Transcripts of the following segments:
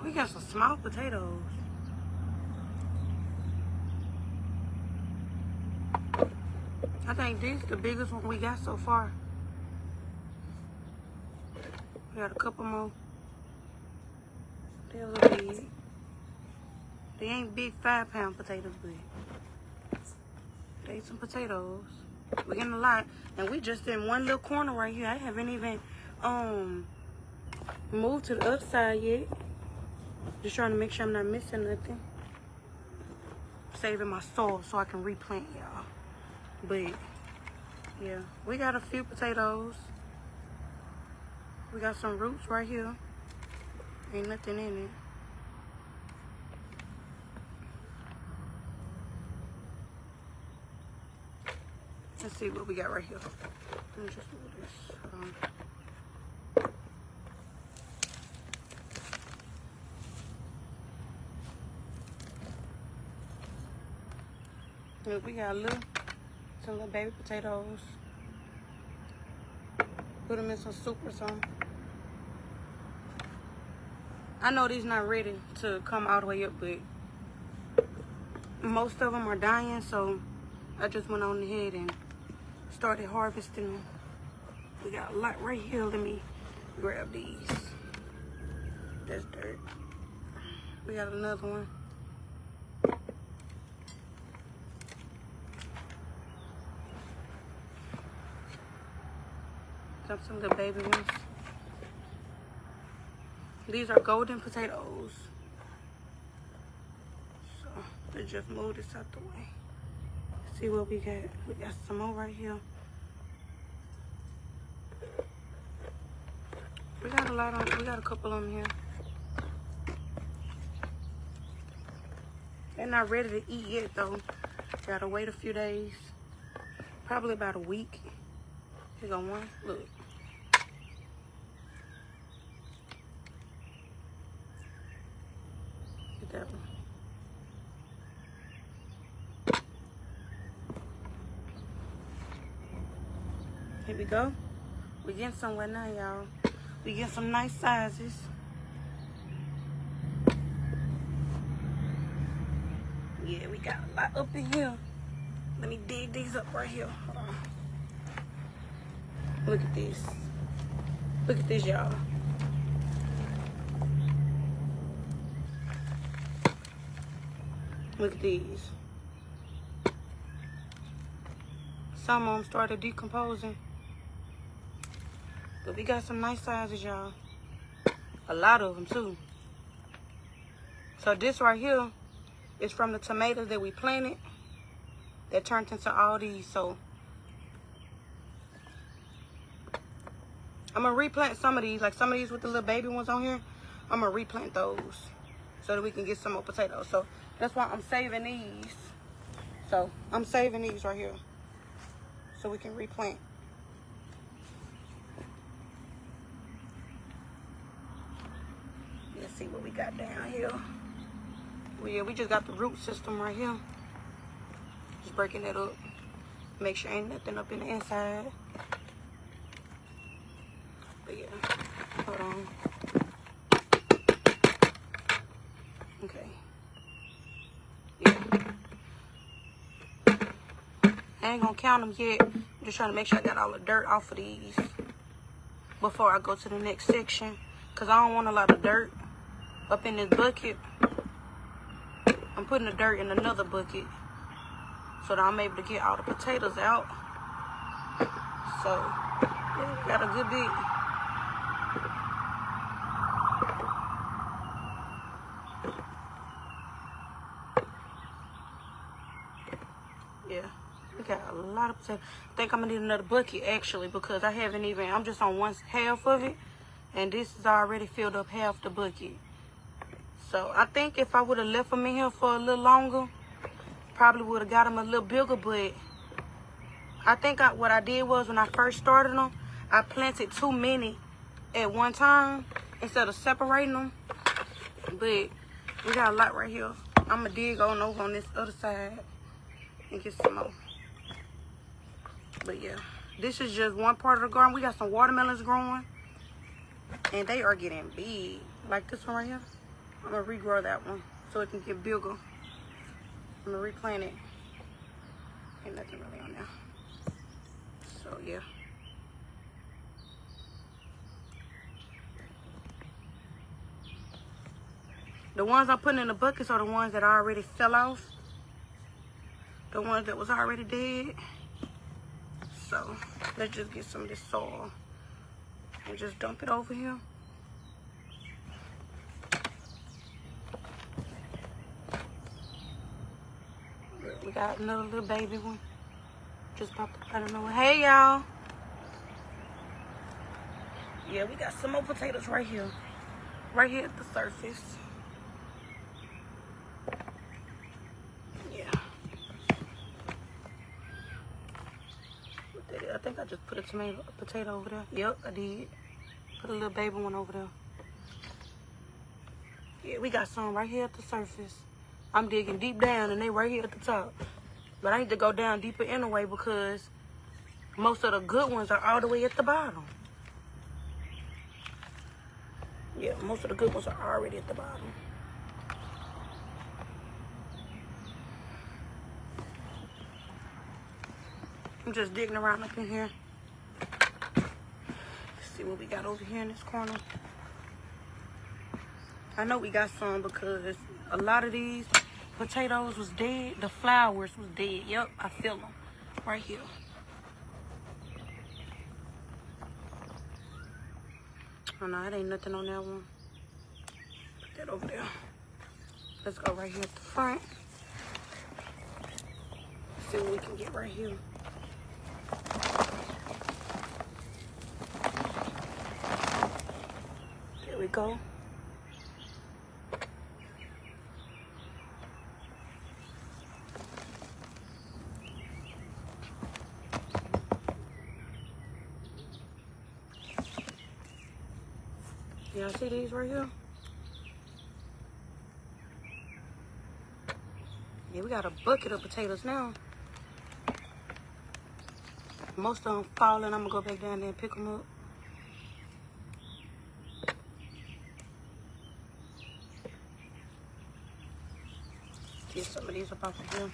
We got some small potatoes. I think this is the biggest one we got so far. We got a couple more. They're a little big. They ain't big 5-pound potatoes, but they some potatoes. We're getting a lot. And we just in one little corner right here. I haven't even moved to the other side yet. Just trying to make sure I'm not missing nothing. Saving my soil so I can replant, y'all. But yeah, we got a few potatoes. We got some roots right here. Ain't nothing in it. Let's see what we got right here. Let me just do this. Look, we got some little baby potatoes. Put them in some soup or something. I know these not ready to come all the way up, but most of them are dying, so I just went on ahead and started harvesting them. We got a lot right here. Let me grab these. That's dirt. We got another one. Got some little baby ones. These are golden potatoes. So let's just move this out the way. See what we got. We got some more right here. We got a lot on. We got a couple of them here. They're not ready to eat yet though. Gotta wait a few days. Probably about a week. Here go one. Look. Get that one. Here we go. We getting somewhere now, y'all. We get some nice sizes. Yeah, we got a lot up in here. Let me dig these up right here. Hold on. Look at this. Look at this, y'all. Look at these. Some of them started decomposing. But we got some nice sizes, y'all. A lot of them, too. So this right here is from the tomatoes that we planted that turned into all these. So I'm going to replant some of these. Like some of these with the little baby ones on here. I'm going to replant those so that we can get some more potatoes. So that's why I'm saving these. So I'm saving these right here so we can replant. Let's see what we got down here. Well, yeah, we just got the root system right here. Just breaking it up. Make sure ain't nothing up in the inside. But yeah, hold on. Okay. Yeah. I ain't gonna count them yet. I'm just trying to make sure I got all the dirt off of these before I go to the next section. Cause I don't want a lot of dirt up in this bucket. I'm putting the dirt in another bucket so that I'm able to get all the potatoes out. So, yeah, got a good bit. Yeah, we got a lot of potatoes. I think I'm gonna need another bucket actually because I haven't even, I'm just on one half of it. And this is already filled up half the bucket. So I think if I would have left them in here for a little longer, probably would have got them a little bigger. But I think what I did was when I first started them, I planted too many at one time instead of separating them. But we got a lot right here. I'm going to dig on over on this other side and get some more. But yeah, this is just one part of the garden. We got some watermelons growing. And they are getting big. Like this one right here. I'm gonna regrow that one so it can get bigger. I'm gonna replant it. Ain't nothing really on there. So yeah. The ones I'm putting in the buckets are the ones that already fell off. The ones that was already dead. So let's just get some of this soil and just dump it over here. We got another little baby one. Just popped up out of nowhere. Hey y'all. Yeah, we got some more potatoes right here. Right here at the surface. Yeah. I think I just put a potato over there. Yep, I did. Put a little baby one over there. Yeah, we got some right here at the surface. I'm digging deep down and they right here at the top. But I need to go down deeper anyway because most of the good ones are all the way at the bottom. Yeah, most of the good ones are already at the bottom. I'm just digging around up in here. Let's see what we got over here in this corner. I know we got some because a lot of these potatoes was dead. The flowers was dead. Yep, I feel them right here. Oh no, it ain't nothing on that one. Put that over there. Let's go right here at the front. See what we can get right here. There we go. Y'all see these right here? Yeah, we got a bucket of potatoes now. Most of them falling. I'm gonna go back down there and pick them up. Get some of these up off of here.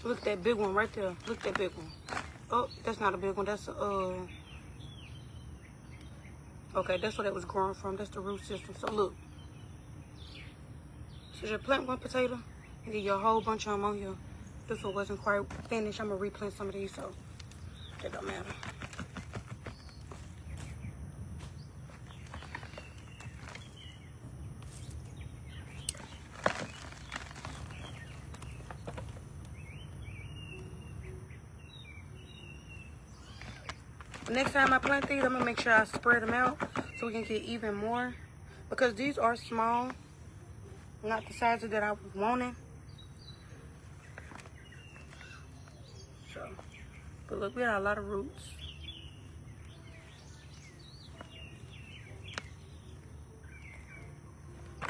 Look at that big one right there. Look at that big one. Oh, that's not a big one. That's a, okay, that's where that was growing from. That's the root system. So look. So just plant one potato and get your whole bunch of them on here. This one wasn't quite finished. I'm going to replant some of these, so it don't matter. Next time I plant these, I'm going to make sure I spread them out so we can get even more. Because these are small. Not the sizes that I was wanting. So, but look, we got a lot of roots.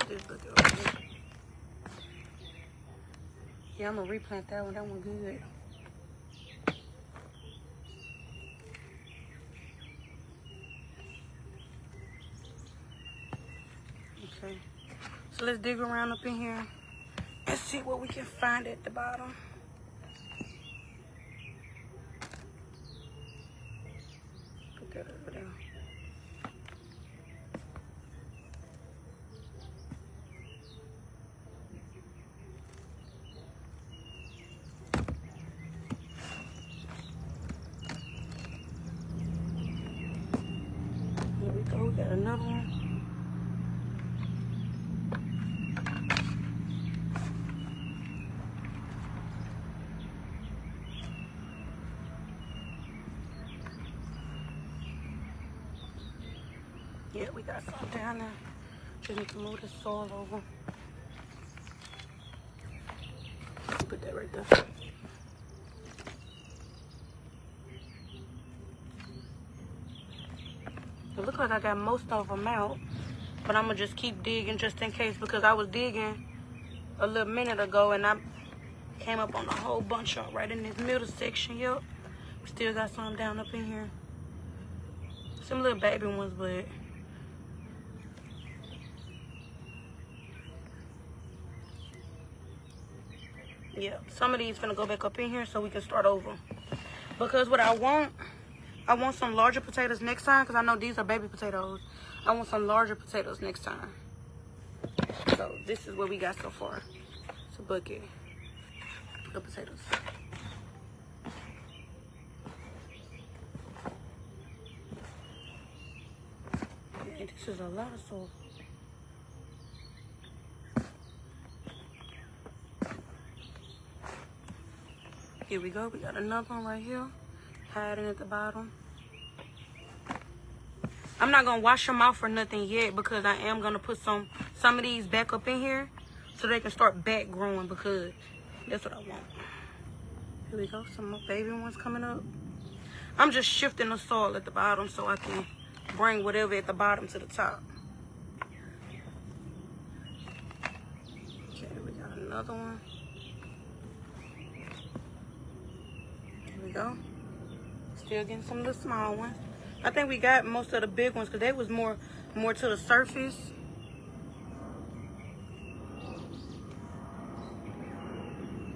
Just look over here. Yeah, I'm going to replant that one. That one good. Okay. So let's dig around up in here and see what we can find at the bottom. Put that over there. Here we go. We got another one. Yeah, we got some down there. Just need to move the soil over. Put that right there. It looks like I got most of them out, but I'm gonna just keep digging just in case because I was digging a little minute ago and I Came up on a whole bunch of right in this middle section. Yep. We still got some down up in here. Some little baby ones, but yeah, some of these finna go back up in here so we can start over. Because what I want some larger potatoes next time, because I know these are baby potatoes. I want some larger potatoes next time. So this is what we got so far. It's a bucket of potatoes. Yeah, this is a lot of salt. Here we go. We got another one right here, hiding at the bottom. I'm not gonna wash them out for nothing yet because I am gonna put some of these back up in here so they can start back growing, because that's what I want. Here we go. Some more baby ones coming up. I'm just shifting the soil at the bottom so I can bring whatever at the bottom to the top. Okay, we got another one. Go. Still getting some of the small ones. I think we got most of the big ones because they was more to the surface.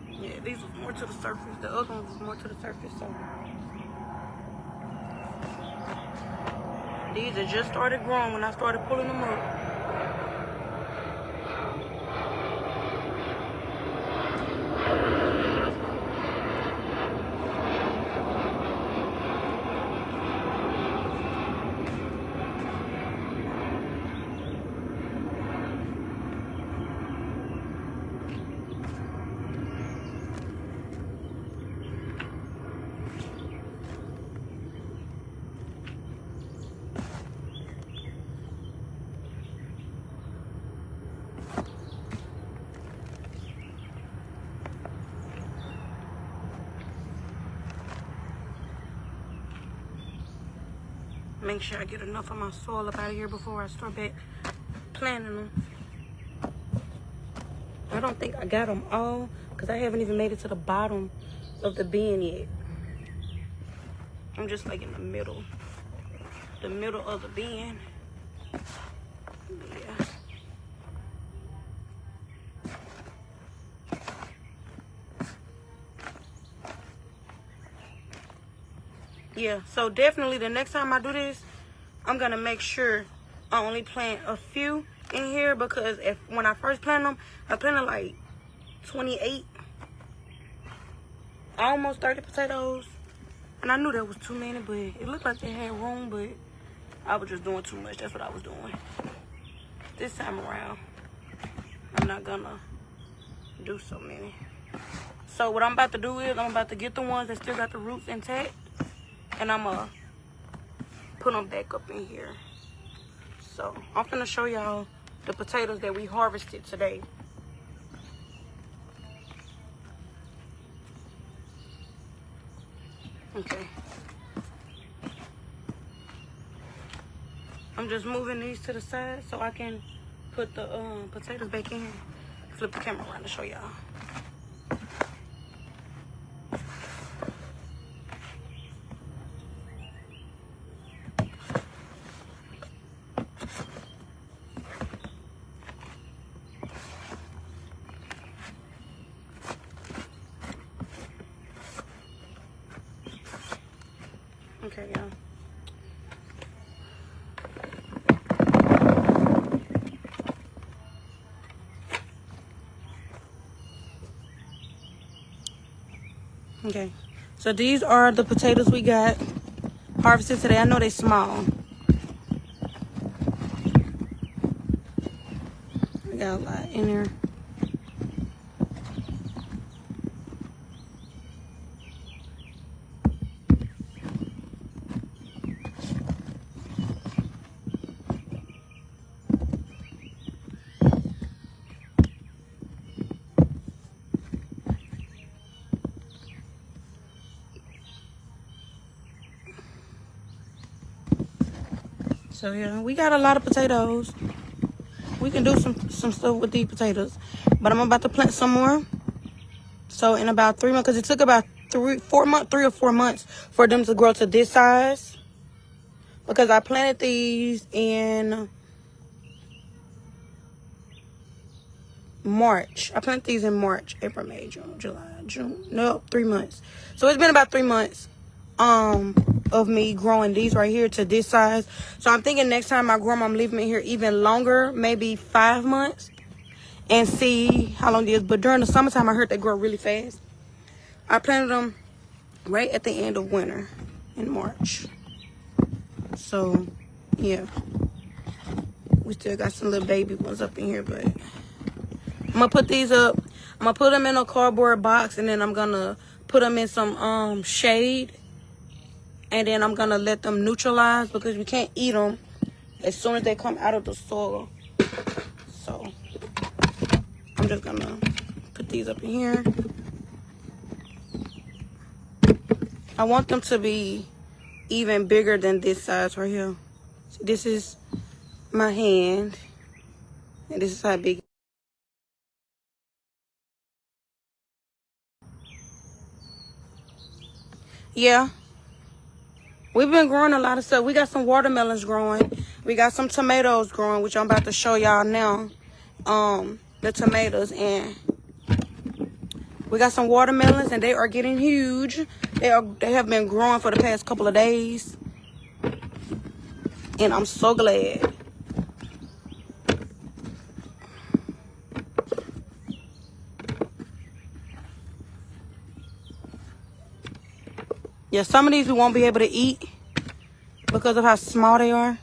Yeah, these was more to the surface. The other ones was more to the surface. So these had just started growing when I started pulling them up. Make sure I get enough of my soil up out of here before I start back planting them. I don't think I got them all because I haven't even made it to the bottom of the bin yet. I'm just like in the middle of the bin. Yeah. Yeah, so definitely the next time I do this, I'm gonna make sure I only plant a few in here, because when I first planted them, I planted like 28, almost 30 potatoes, and I knew that was too many, but it looked like they had room, but I was just doing too much. That's what I was doing. This time around, I'm not gonna do so many. So what I'm about to do is I'm about to get the ones that still got the roots intact, and I'm gonna put them back up in here. So I'm gonna show y'all the potatoes that we harvested today. Okay. I'm just moving these to the side so I can put the potatoes back in here. Flip the camera around to show y'all. Okay, y'all. Okay, so these are the potatoes we got harvested today. I know they're small. I got a lot in there. So yeah, we got a lot of potatoes. We can do some stuff with these potatoes. But I'm about to plant some more. So in about 3 months, because it took about 3 or 4 months for them to grow to this size. Because I planted these in March. I planted these in March, April, May, June, July, June. No, 3 months. So it's been about 3 months of me growing these right here to this size. So I'm thinking next time I grow them, I'm leaving it here even longer, maybe 5 months, and see how long it is. But during the summertime, I heard they grow really fast. I planted them right at the end of winter in March. So yeah, we still got some little baby ones up in here, but I'm gonna put these up. I'm gonna put them in a cardboard box, and then I'm gonna put them in some shade, and then I'm gonna let them neutralize, because we can't eat them as soon as they come out of the soil. So I'm just gonna put these up in here. I want them to be even bigger than this size right here. So this is my hand, and this is how big. Yeah, we've been growing a lot of stuff. We got some watermelons growing. We got some tomatoes growing, which I'm about to show y'all now. The tomatoes, and we got some watermelons, and they are getting huge. They have been growing for the past couple of days, and I'm so glad. Yeah, some of these we won't be able to eat because of how small they are.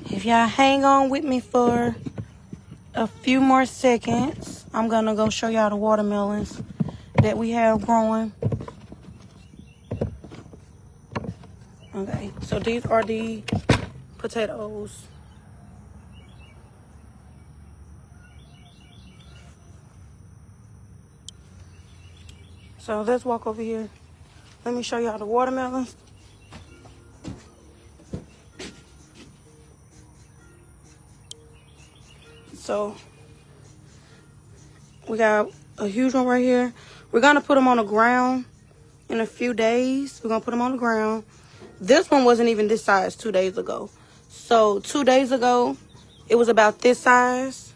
If y'all hang on with me for a few more seconds, I'm gonna go show y'all the watermelons that we have growing. Okay, so these are the potatoes. So let's walk over here. Let me show y'all the watermelons. So we got a huge one right here. We're gonna put them on the ground in a few days. We're gonna put them on the ground. This one wasn't even this size 2 days ago. So 2 days ago, it was about this size.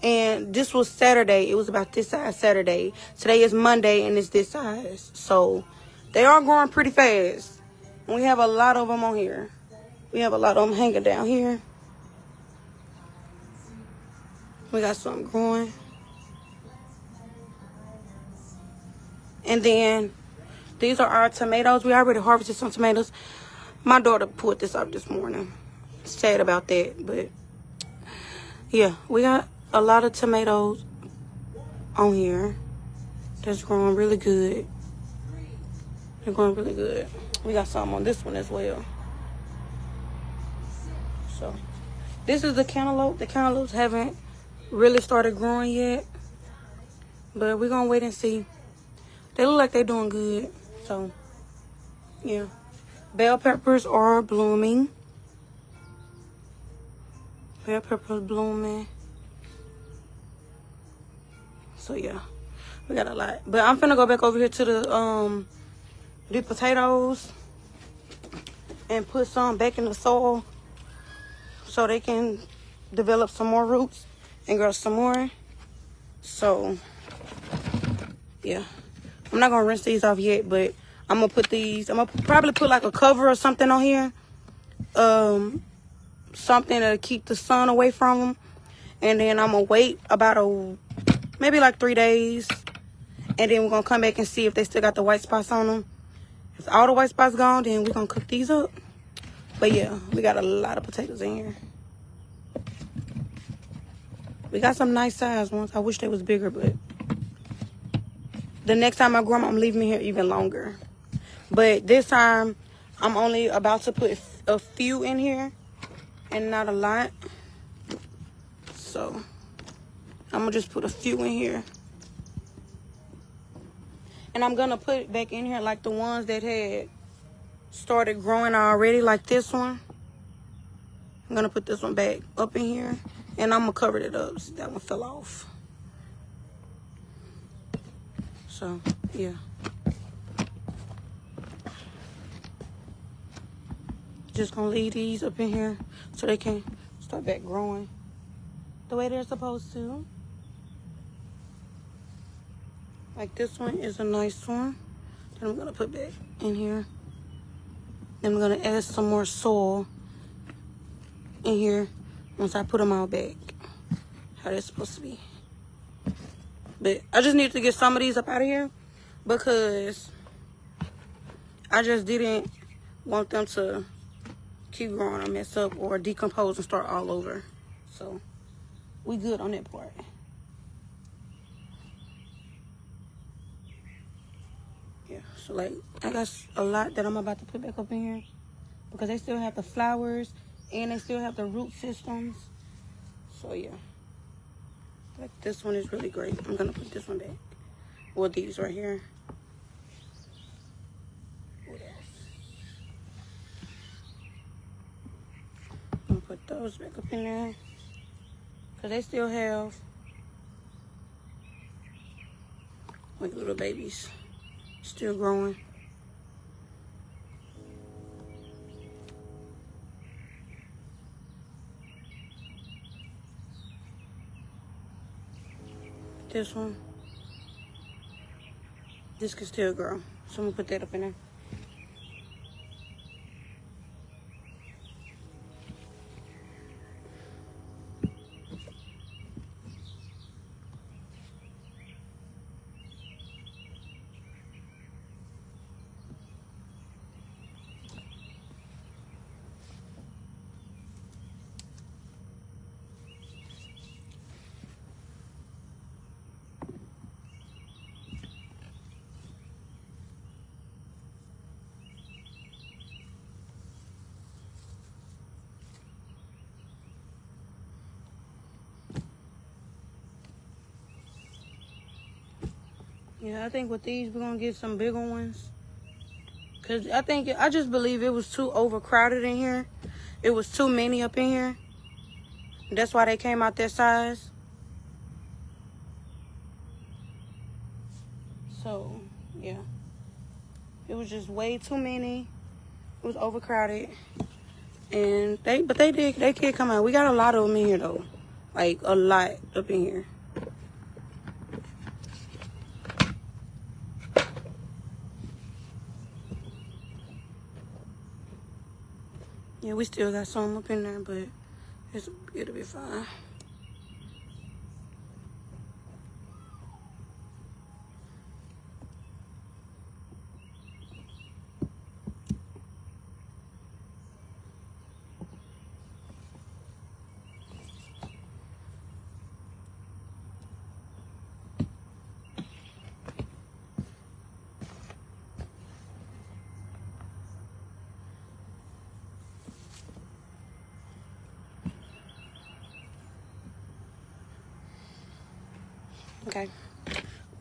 And this was Saturday. It was about this size Saturday. Today is Monday, and it's this size. So they are growing pretty fast. And we have a lot of them on here. We have a lot of them hanging down here. We got some growing. And then these are our tomatoes. We already harvested some tomatoes. My daughter pulled this out this morning. Sad about that, but yeah, we got a lot of tomatoes on here that's growing really good. They're growing really good. We got some on this one as well. So this is the cantaloupe. The cantaloupes haven't really started growing yet, but we're gonna wait and see. They look like they're doing good. So yeah, bell peppers are blooming. Bell peppers blooming. So yeah, we got a lot. But I'm finna go back over here to the potatoes and put some back in the soil so they can develop some more roots and grow some more. So yeah, I'm not gonna rinse these off yet, but I'm gonna put these, I'm gonna probably put like a cover or something on here, something to keep the sun away from them. And then I'm gonna wait about maybe like 3 days, and then we're gonna come back and see if they still got the white spots on them. If all the white spots gone, then we're gonna cook these up. But yeah, we got a lot of potatoes in here. We got some nice size ones. I wish they was bigger, but the next time I grow them, I'm leaving here even longer. But this time, I'm only about to put a few in here and not a lot. So I'm gonna just put a few in here. And I'm going to put it back in here like the ones that had started growing already, like this one. I'm going to put this one back up in here. And I'm going to cover it up. So that one fell off. So, yeah. Just going to leave these up in here so they can start back growing the way they're supposed to. Like this one is a nice one. Then I'm going to put back in here. Then I'm going to add some more soil in here once I put them all back how they're supposed to be. But I just need to get some of these up out of here because I just didn't want them to keep growing or mess up or decompose and start all over. So we good on that part. Yeah, so like I got a lot that I'm about to put back up in here because they still have the flowers and they still have the root systems. So yeah, like this one is really great. I'm gonna put this one back. Well, these right here. What else? I'm gonna put those back up in there because they still have like little babies still growing. This one, this can still grow, so I'm gonna put that up in there. Yeah, I think with these, we're going to get some bigger ones. Because I just believe it was too overcrowded in here. It was too many up in here. That's why they came out that size. So, yeah. It was just way too many. It was overcrowded. And they did come out. We got a lot of them in here, though. Like, a lot up in here. Yeah, we still got some up in there, but it'll be fine. Okay,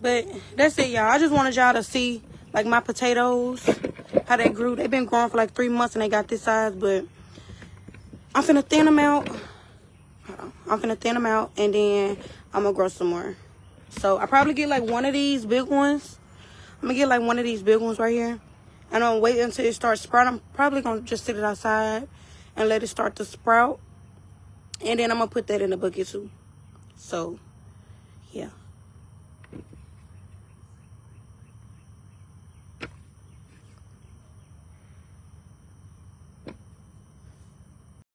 but that's it, y'all. I just wanted y'all to see like my potatoes, how they grew. They've been growing for like 3 months and they got this size, but I'm finna thin them out. Hold on. I'm finna thin them out and then I'm gonna grow some more. So I probably get like one of these big ones. I'm gonna get like one of these big ones right here, and I'm gonna wait until it starts sprouting. I'm probably gonna just sit it outside and let it start to sprout, and then I'm gonna put that in the bucket too. So yeah.